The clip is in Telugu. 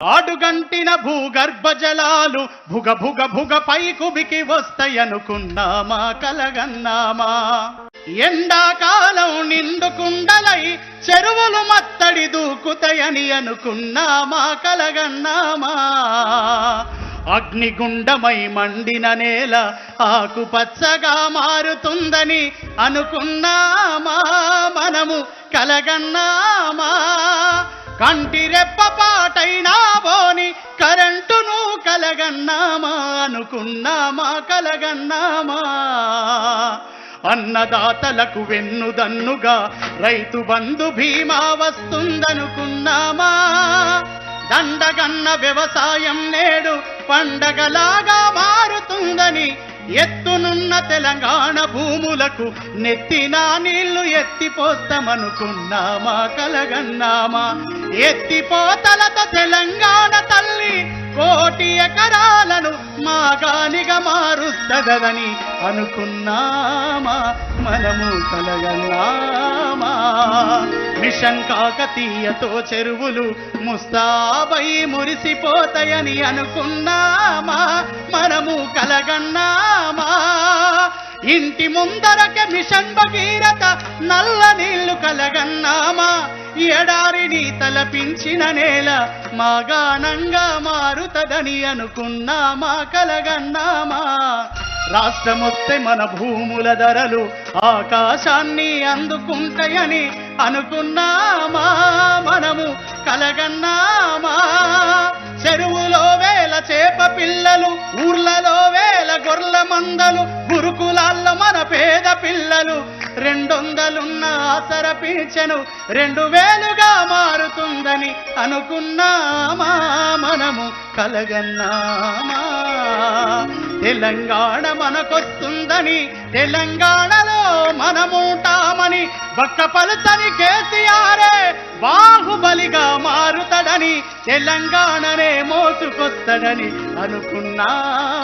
ఆడుగంటిన భూగర్భ జలాలు భుగ భుగ భుగ పైకుబికి వస్తాయనుకున్నామా కలగన్నామా. ఎండాకాలం నిండుకుండలై చెరువులు మత్తడి దూకుతాయని అనుకున్నామా కలగన్నామా. అగ్నిగుండమై మండిన నేల ఆకుపచ్చగా మారుతుందని అనుకున్నామా మనము కలగన్నామా. కంటి రెప్పపాటైనా బోని కరెంటును కలగన్నామా అనుకున్నామా కలగన్నామా. అన్నదాతలకు వెన్నుదన్నుగా రైతు బంధు బీమా వస్తుందనుకున్నామా. దండగన్న వ్యవసాయం నేడు పండగలాగా మారుతుందని ఎత్తునున్న తెలంగాణ భూములకు నెత్తినా నీళ్లు ఎత్తిపోస్తామనుకున్నామా కలగన్నామా. ఎత్తిపోతలతో తెలంగాణ తల్లి కోటి ఎకరాలను మాగానిగా మారుస్తదని అనుకున్నామా మనము కలగన్నామా. మిషన్ కాకతీయతో చెరువులు ముస్తాబై మురిసిపోతాయని అనుకున్నామా మనము కలగన్నామా. ఇంటి ముందరకే మిషన్ భగీరథ నల్ల నీళ్లు కలగన్నామా. ఎడారిని తలపించిన నేల మాగానంగా మారుతదని అనుకున్నామా కలగన్నామా. రాష్ట్రమొస్తే మన భూముల ధరలు ఆకాశాన్ని అందుకుంటాయని అనుకున్నామా మనము కలగన్నామా. చెరువులో వేల చేప పిల్లలు ఊర్లలో వేల గొర్రెల మందలు గురుకులాల్లో మన పేద పిల్లలు 200 ఆసర పింఛను 2000గా మారుతుందని అనుకున్నామా మనము కలగన్నామా. తెలంగాణ మనకొస్తుందని తెలంగాణలో మనముంటామని బక్కపలుచని కేసీఆరే బాహుబలిగా మారుతాడని తెలంగాణనే మోసుకొస్తాడని అనుకున్నాం.